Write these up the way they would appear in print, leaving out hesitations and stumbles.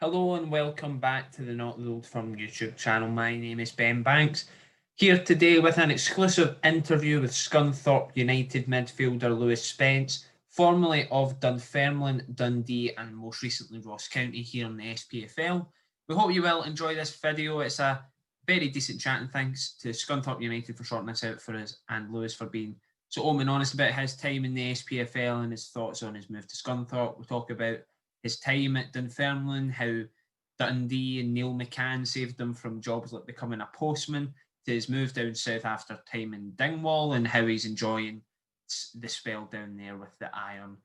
Hello and welcome back to the Not the Old Firm YouTube channel. My name is Ben Banks, here today with an exclusive interview with Scunthorpe United midfielder Lewis Spence, formerly of Dunfermline, Dundee and most recently Ross County here in the SPFL. We hope you will enjoy this video. It's a very decent chat, and thanks to Scunthorpe United for sorting this out for us and Lewis for being so open and honest about his time in the SPFL and his thoughts on his move to Scunthorpe. We talk about his time at Dunfermline, how Dundee and Neil McCann saved him from jobs like becoming a postman, to his move down south after time in Dingwall, and how he's enjoying the spell down there with the Iron.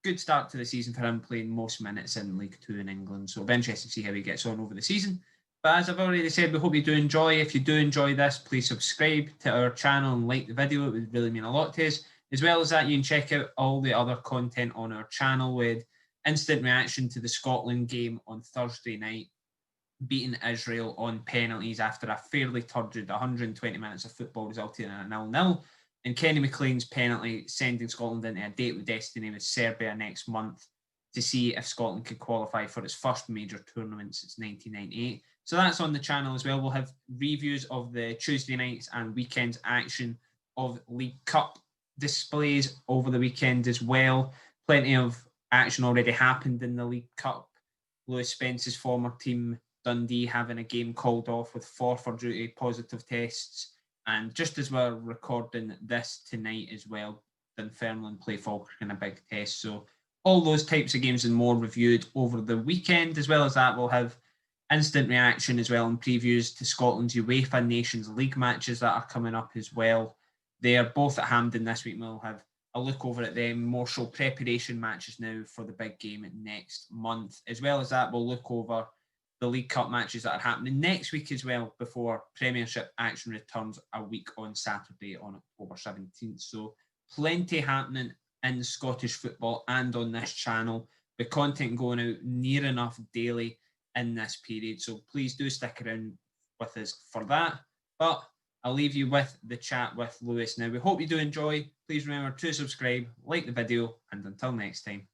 Good start to the season for him, playing most minutes in League 2 in England, so it'll be interesting to see how he gets on over the season. But as I've already said, we hope you do enjoy. If you do enjoy this, please subscribe to our channel and like the video. It would really mean a lot to us. As well as that, you can check out all the other content on our channel with instant reaction to the Scotland game on Thursday night, beating Israel on penalties after a fairly turgid 120 minutes of football resulting in a 0-0. And Kenny McLean's penalty sending Scotland into a date with destiny with Serbia next month to see if Scotland could qualify for its first major tournament since 1998. So that's on the channel as well. We'll have reviews of the Tuesday nights and weekends action of League Cup displays over the weekend as well. Plenty of action already happened in the League Cup. Lewis Spence's former team, Dundee, having a game called off with 4 for duty positive tests. And just as we're recording this tonight as well, Dunfermline play Falkirk in a big test. So all those types of games and more reviewed over the weekend. As well as that, we'll have instant reaction as well and previews to Scotland's UEFA Nations League matches that are coming up as well. They are both at Hampden this week. We'll have a look over at them, more so preparation matches now for the big game next month. As well as that, we'll look over the League Cup matches that are happening next week as well, before Premiership action returns a week on Saturday on October 17th. So plenty happening in Scottish football and on this channel, with content going out near enough daily in this period. So please do stick around with us for that. But I'll leave you with the chat with Lewis now. We hope you do enjoy. Please remember to subscribe, like the video, and until next time,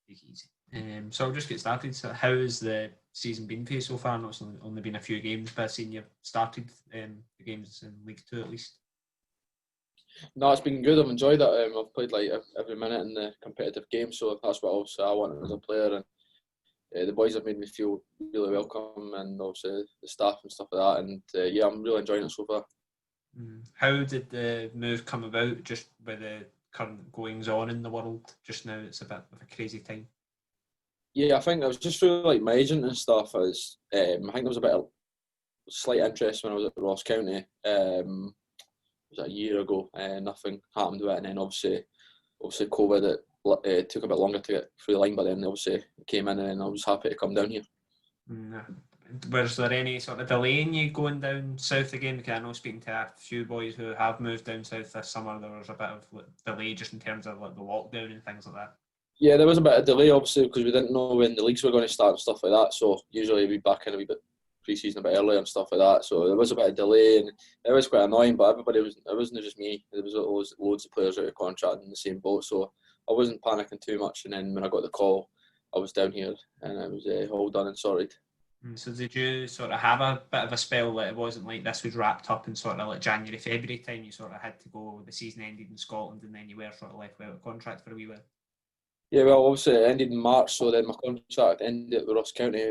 take it easy. So I'll just get started. So how has the season been for you so far? I know it's only been a few games, but I've seen you've started the games in League 2 at least. No, it's been good. I've enjoyed it. I've played like every minute in the competitive game, so that's what also I wanted as a player. And the boys have made me feel really welcome, and obviously the staff and stuff like that. And yeah, I'm really enjoying it so far. How did the move come about, just with the current goings on in the world just now? It's a bit of a crazy time. Yeah, I think I was just through like my agent and stuff. I think there was a bit of slight interest when I was at Ross County. It was a year ago, nothing happened with it, and then obviously COVID, it took a bit longer to get through the line, but then obviously it came in, and then I was happy to come down here. Was there any sort of delay in you going down south again? Because I know, speaking to a few boys who have moved down south this summer, there was a bit of delay just in terms of like the lockdown and things like that. Yeah, there was a bit of delay obviously because we didn't know when the leagues were going to start and stuff like that. So usually we'd be back in a wee bit pre-season a bit earlier and stuff like that. So there was a bit of delay, and it was quite annoying. But everybody it wasn't just me. There was loads of players out of contract in the same boat. So I wasn't panicking too much. And then when I got the call, I was down here and it was all done and sorted. So did you sort of have a bit of a spell that it wasn't like this was wrapped up in sort of like January, February time? You sort of had to go, the season ended in Scotland, and then you were sort of left without a contract for a wee while. Yeah, well, obviously it ended in March, so then my contract ended at Ross County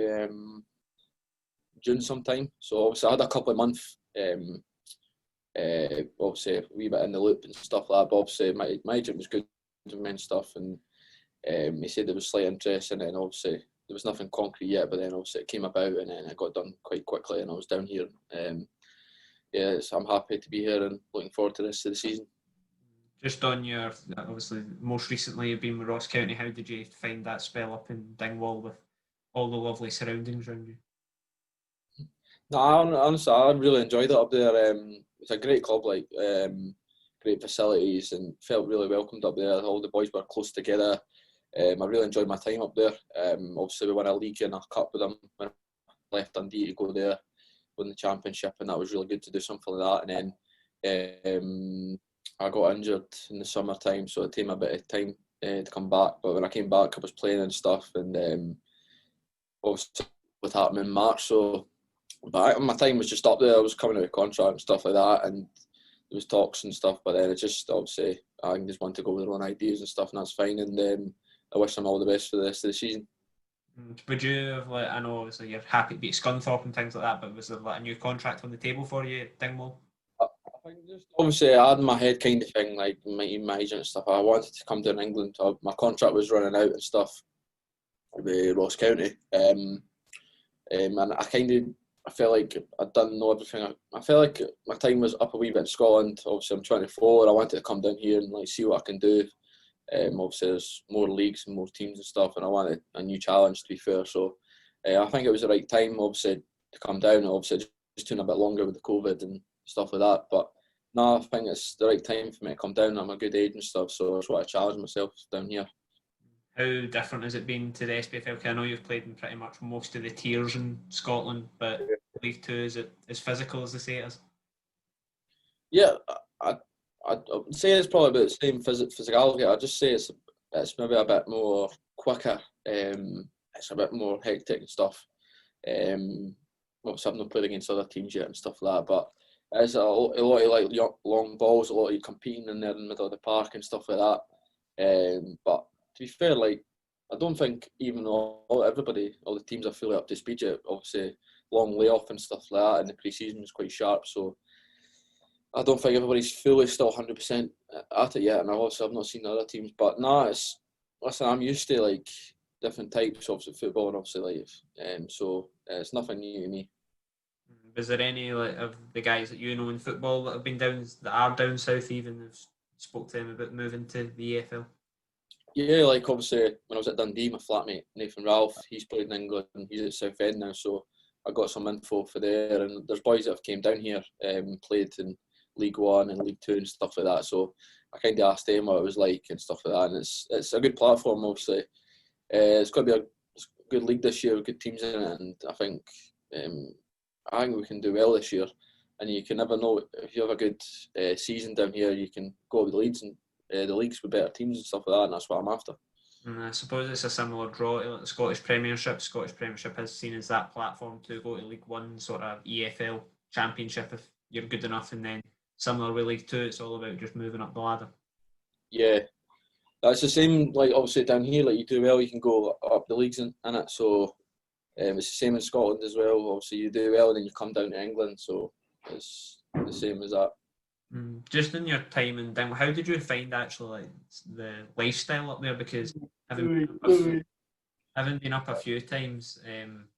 June sometime. So obviously I had a couple of months, obviously a wee bit in the loop and stuff like that. But obviously my agent was good to me and stuff, and he said there was slight interest in it, and obviously there was nothing concrete yet. But then obviously it came about, and then it got done quite quickly, and I was down here. Yeah, so I'm happy to be here and looking forward to the rest of the season. Just on your, obviously, most recently you've been with Ross County. How did you find that spell up in Dingwall with all the lovely surroundings around you? No, honestly, I really enjoyed it up there. It's a great club, like great facilities, and felt really welcomed up there. All the boys were close together. I really enjoyed my time up there. Obviously, we won a league and a cup with them when I left Dundee to go there, win the championship, and that was really good to do something like that. And then I got injured in the summertime, so it took me a bit of time to come back. But when I came back, I was playing and stuff, and obviously with happening in March. So, but my time was just up there. I was coming out of contract and stuff like that, and there was talks and stuff. But then it just obviously I just want to go with their own ideas and stuff, and that's fine. And I wish them all the best for the rest of the season. Would you have, like, I know obviously you're happy to be at Scunthorpe and things like that, but was there like a new contract on the table for you at Dingwall? I think just obviously I had in my head kind of thing, like my agent and stuff. I wanted to come down to England. My contract was running out and stuff with Ross County. And I felt like I'd done everything. I felt like my time was up a wee bit in Scotland. Obviously, I'm 24. I wanted to come down here and like see what I can do. Obviously, there's more leagues and more teams and stuff, and I wanted a new challenge, to be fair. So, I think it was the right time, obviously, to come down. Obviously, just took a bit longer with the COVID and stuff like that. But no, I think it's the right time for me to come down. I'm a good age and stuff, so I just want to challenge myself down here. How different has it been to the SPFL? I know you've played in pretty much most of the tiers in Scotland, but League Two, is it as physical as they say it is? Yeah, I'd say it's probably about the same physicality. I'd just say it's maybe a bit more quicker. It's a bit more hectic and stuff. Obviously, I've not played against other teams yet and stuff like that, but it's a lot of like long balls, a lot of you competing in there in the middle of the park and stuff like that. But to be fair, like I don't think even all the teams are fully up to speed yet. Obviously, long layoff and stuff like that, and the pre-season was quite sharp, so I don't think everybody's fully still 100% at it yet. And I've not seen the other teams, but listen, I'm used to like different types of football and obviously life, so it's nothing new to me. Was there any like of the guys that you know in football that are down south even have spoke to them about moving to the EFL? Yeah, like obviously when I was at Dundee, my flatmate Nathan Ralph, he's played in England and he's at Southend now, so I got some info for there. And there's boys that have came down here, played in League One and League Two and stuff like that. So I kind of asked them what it was like and stuff like that. And it's a good platform, obviously. It's going to be a good league this year with good teams in it, and I think we can do well this year. And you can never know, if you have a good season down here, you can go with the leagues and the leagues with better teams and stuff like that, and that's what I'm after. And I suppose it's a similar draw to the Scottish Premiership. Scottish Premiership is seen as that platform to go to League One, sort of EFL Championship if you're good enough, and then similar with League Two, it's all about just moving up the ladder. Yeah, that's the same. Like obviously down here, like you do well, you can go up the leagues in it. So it's the same in Scotland as well. Obviously, you do well, and then you come down to England. So it's the same as that. Just in your time in Dingwall, how did you find actually like the lifestyle up there? Because having been up a few times,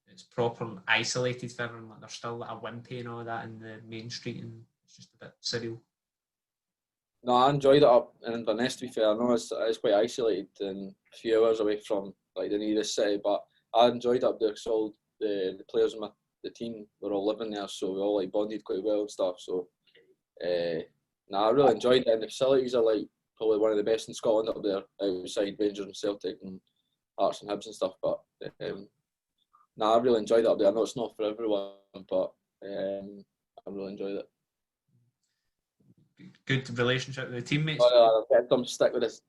it's proper isolated for everyone. Like there's still like a wimpy and all that in the main street, and it's just a bit surreal. No, I enjoyed it up in Inverness, to be fair. I know it's quite isolated and a few hours away from like the nearest city, but I enjoyed it up there because all the players in the team were all living there, so we all like bonded quite well and stuff. So I really enjoyed it, and the facilities are like probably one of the best in Scotland up there, outside Rangers and Celtic and Hearts and Hibs and stuff. But I really enjoyed it up there. I know it's not for everyone, but I really enjoyed it. Good relationship with the teammates. I'll get some stick with this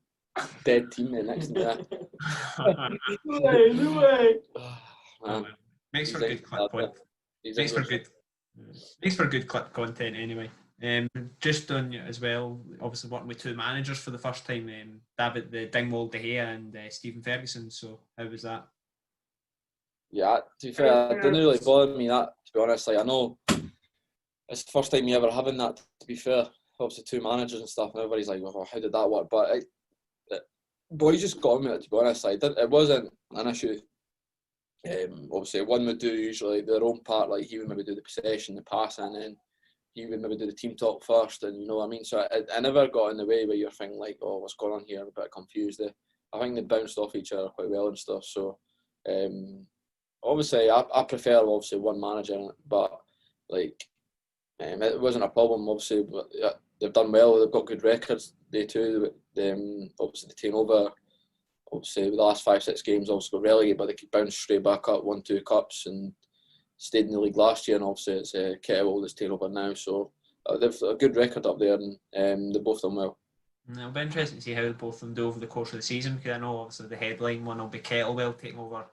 dead teammate next to me. No way. Makes for good clip content. Makes for good clip content anyway. Just on you as well, obviously working with two managers for the first time, David the Dingwall De Gea and Stephen Ferguson. So how was that? Yeah, to be fair, it didn't really bother me that, to be honest. Like I know it's the first time you ever having that, to be fair. Obviously two managers and stuff, and everybody's like, well, how did that work? But boys just got on with it, to be honest. Like, it wasn't an issue. Obviously one would do usually their own part, like he would maybe do the possession, the passing, and then he would maybe do the team talk first, and you know what I mean? So I never got in the way where you're thinking like, oh, what's going on here? I'm a bit confused. I think they bounced off each other quite well and stuff. So obviously I prefer obviously one manager, but like it wasn't a problem obviously, but they've done well, they've got good records, they too. Obviously they came over, obviously with the last 5-6 games obviously got relegated, but they could bounce straight back up, won 2 cups and stayed in the league last year, and obviously it's Kettlewell that's taken over now, so they've a good record up there, and they've both done well. It'll be interesting to see how both of them do over the course of the season, because I know obviously the headline one will be Kettlewell taking over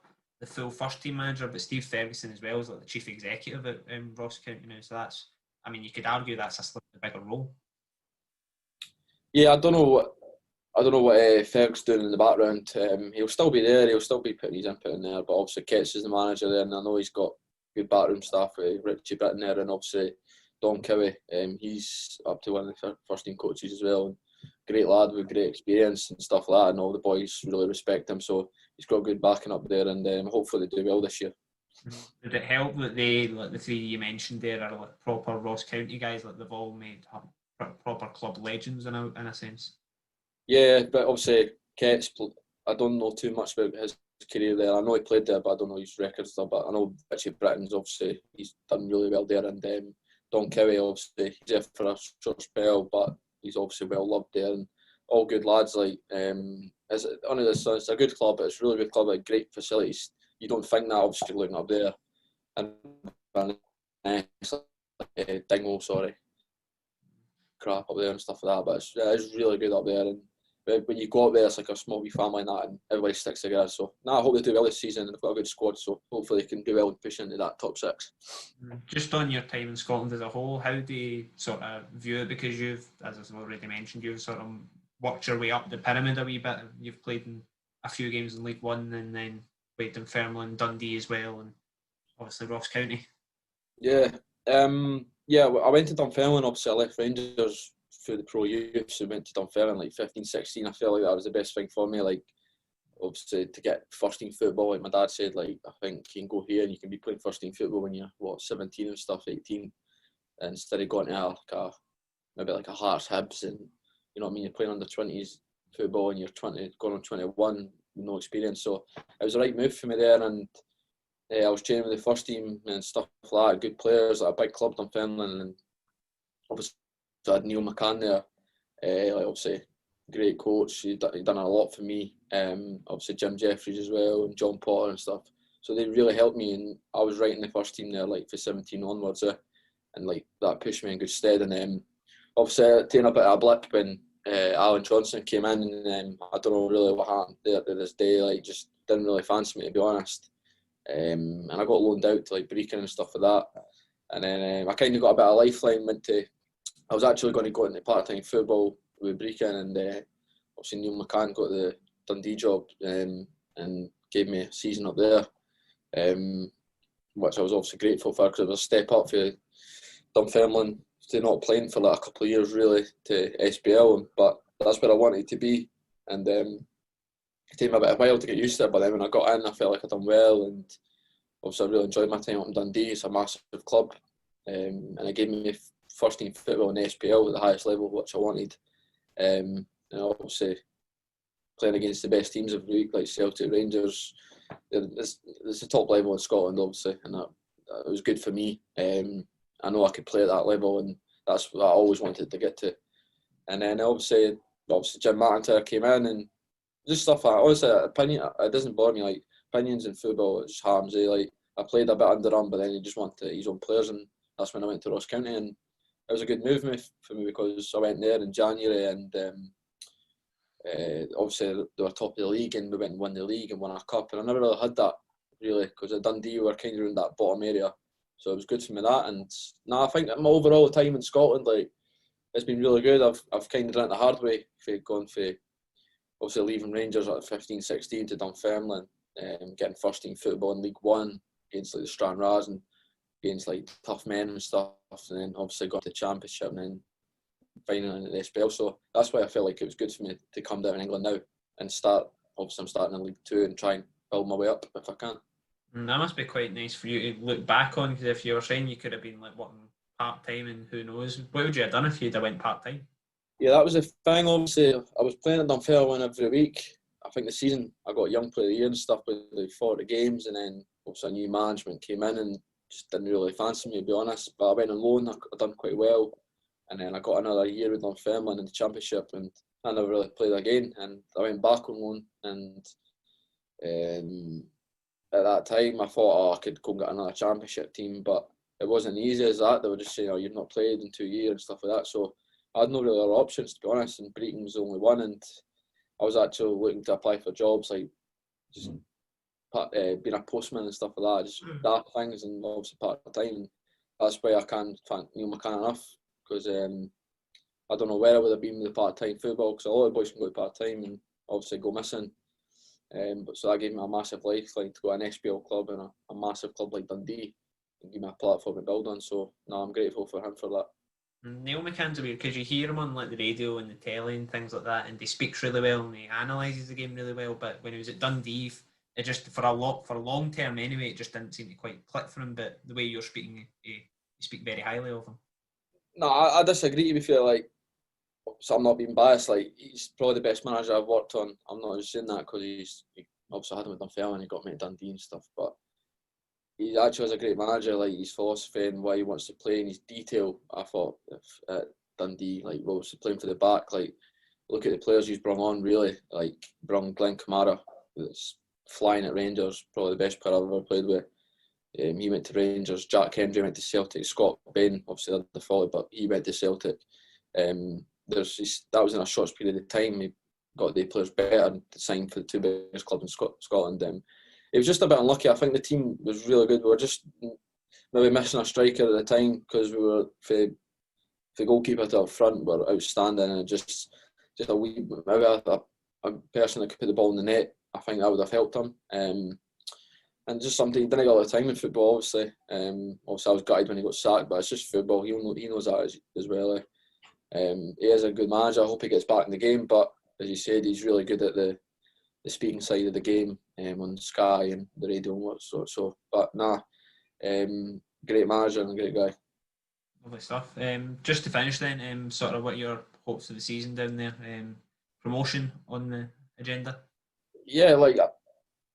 the full first team manager, but Steve Ferguson as well is like the chief executive at Ross County now. So that's, I mean, you could argue that's a slightly bigger role. Yeah, I don't know what Ferg's doing in the background. He'll still be there. He'll still be putting his input in there. But obviously, Ketts is the manager there, and I know he's got good backroom staff with Richie Britton there, and obviously Don Cowie. He's up to one of the first team coaches as well. And great lad with great experience and stuff like that, and all the boys really respect him. So he's got good backing up there, and hopefully they do well this year. Did it help that they, like the three you mentioned there, are like proper Ross County guys? Like they've all made proper club legends in a sense. Yeah, but obviously Ketts, I don't know too much about his career there. I know he played there, but I don't know his records stuff. But I know Richie Britton's obviously he's done really well there, and Don Cowie obviously he's there for a short spell, but he's obviously well loved there, and all good lads. Like it's a good club. It's a really good club. Like great facilities. You don't think that obviously looking up there, and Dingle, sorry, crap up there and stuff like that. But it's really good up there, and when you go up there, it's like a small wee family and that, and everybody sticks together. So, I hope they do well this season, and they've got a good squad, so hopefully they can do well and push into that top 6. Just on your time in Scotland as a whole, how do you sort of view it? Because you've, as I've already mentioned, you've sort of worked your way up the pyramid a wee bit. You've played in a few games in League One, and then played in Dunfermline and Dundee as well, and obviously Ross County. Yeah, I went to Dunfermline. Obviously, I left Rangers through the pro youth, so went to Dunfermline like 15, 16. I felt like that was the best thing for me. Like, obviously, to get first team football, like my dad said, like I think you can go here and you can be playing first team football when you're 17 and stuff, 18, and instead of going to maybe like a Hearts, Hibs, and you know what I mean, you're playing under 20s football and you're 20 going on 21 with no experience. So it was the right move for me there, and I was training with the first team and stuff like that. Good players, like a big club, Dunfermline, and obviously I had Neil McCann there. Like obviously, great coach. He done a lot for me. Obviously Jim Jeffries as well, and John Potter and stuff. So they really helped me, and I was right in the first team there, like for 17 onwards, and like that pushed me in good stead. And obviously taking a bit of a blip when Alan Johnson came in, and I don't know really what happened there to this day. Like just didn't really fancy me, to be honest. And I got loaned out to like Brecon and stuff like that. And then I kind of got a bit of a lifeline. I was actually going to go into part-time football with Brecon, and obviously Neil McCann got the Dundee job and gave me a season up there, which I was obviously grateful for, because it was a step up for Dunfermline to not playing for like a couple of years really to SPL, but that's where I wanted to be. And it took me a bit of a while to get used to it, but then when I got in, I felt like I'd done well, and obviously I really enjoyed my time up in Dundee. It's a massive club, and it gave me first team football in SPL at the highest level, which I wanted. And obviously playing against the best teams every week, like Celtic, Rangers, it's the top level in Scotland, obviously, and that it was good for me. I know I could play at that level, and that's what I always wanted to get to. And then obviously Jim McIntyre came in, and just stuff like that. Honestly, it doesn't bother me. Like opinions in football, it just harms. Like I played a bit under him, but then he just wanted his own players, and that's when I went to Ross County, and it was a good move for me because I went there in January, and obviously they were top of the league, and we went and won the league and won a cup, and I never really had that really, because at Dundee we were kind of around that bottom area, so it was good for me that. And I think that my overall time in Scotland, like it's been really good. I've kind of done it the hard way, for going for obviously leaving Rangers at 15, 16 to Dunfermline, getting first team football in League One against like the Stranraers and against like tough men and stuff, and then obviously got to the Championship and then finally in the SPL. So that's why I felt like it was good for me to come down in England now and start. Obviously I'm starting in League Two and try and build my way up if I can. That must be quite nice for you to look back on, because if you were saying you could have been like working part-time, and who knows, what would you have done if you'd have went part-time? Yeah, that was the thing. Obviously I was playing at Dunfermline every week. I think the season I got Young Player of the Year and stuff with like 40 games, and then obviously a new management came in and just didn't really fancy me, to be honest. But I went on loan, I done quite well, and then I got another year with Dunfermline in the Championship, and I never really played again. And I went back on loan, and at that time I thought, I could go and get another Championship team, but it wasn't easy as that. They were just saying, you've not played in 2 years and stuff like that. So I had no really other options, to be honest, and Brecon was the only one, and I was actually looking to apply for jobs, like just being a postman and stuff like that, just daft things, and obviously part-time. That's why I can't thank Neil McCann enough, because I don't know where I would have been with the part-time football, because a lot of boys can go to part-time and obviously go missing. But so that gave me a massive lifeline to go to an SPL club and a massive club like Dundee and give me a platform to build on. So no, I'm grateful for him for that. Neil McCann's weird because you hear him on like the radio and the telly and things like that, and he speaks really well and he analyses the game really well. But when he was at Dundee, it just for long term anyway, it just didn't seem to quite click for him. But the way you're speaking, you speak very highly of him. No, I disagree. To be fair, like, so I'm not being biased. Like, he's probably the best manager I've worked on. I'm not just saying that because he obviously had him with Dunfermline and he got me to Dundee and stuff. But he actually was a great manager. Like, his philosophy and why he wants to play and his detail. I thought at Dundee, like, obviously playing for the back. Like, look at the players he's brought on. Really, like, brought Glenn Kamara, that's flying at Rangers, probably the best player I've ever played with. He went to Rangers. Jack Hendry went to Celtic. Scott Bain, obviously had the folly, but he went to Celtic. That was in a short period of time. He got the players better and signed for the two biggest clubs in Scotland. It was just a bit unlucky. I think the team was really good. We were just maybe missing a striker at the time because we were for goalkeeper to up front were outstanding, and just a wee maybe a person that could put the ball in the net. I think that would have helped him. And just something he didn't get all the time in football, obviously. Obviously, I was gutted when he got sacked, but it's just football. He knows that as well. He is a good manager. I hope he gets back in the game. But as you said, he's really good at the speaking side of the game on Sky and the radio and what so. But great manager and a great guy. Lovely stuff. Just to finish then, sort of what your hopes for the season down there? Promotion on the agenda? Yeah, like,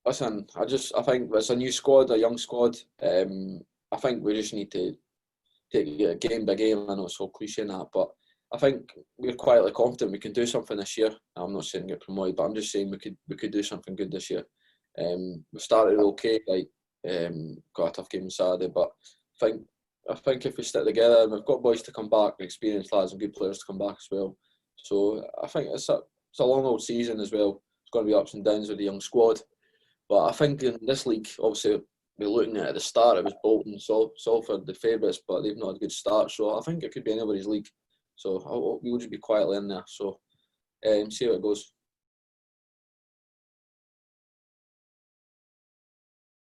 listen, I think it's a new squad, a young squad. I think we just need to take it game by game. I know it's so cliche in that, but I think we're quietly confident we can do something this year. I'm not saying get promoted, but I'm just saying we could do something good this year. We started okay, like got a tough game on Saturday, but I think if we stick together and we've got boys to come back, experienced lads and good players to come back as well. So I think it's a long old season as well. It's going to be ups and downs with the young squad. But I think in this league, obviously, we're looking at the start, it was Bolton, Salford, the favourites, but they've not had a good start. So I think it could be anybody's league. So we'll just be quietly in there. So see how it goes.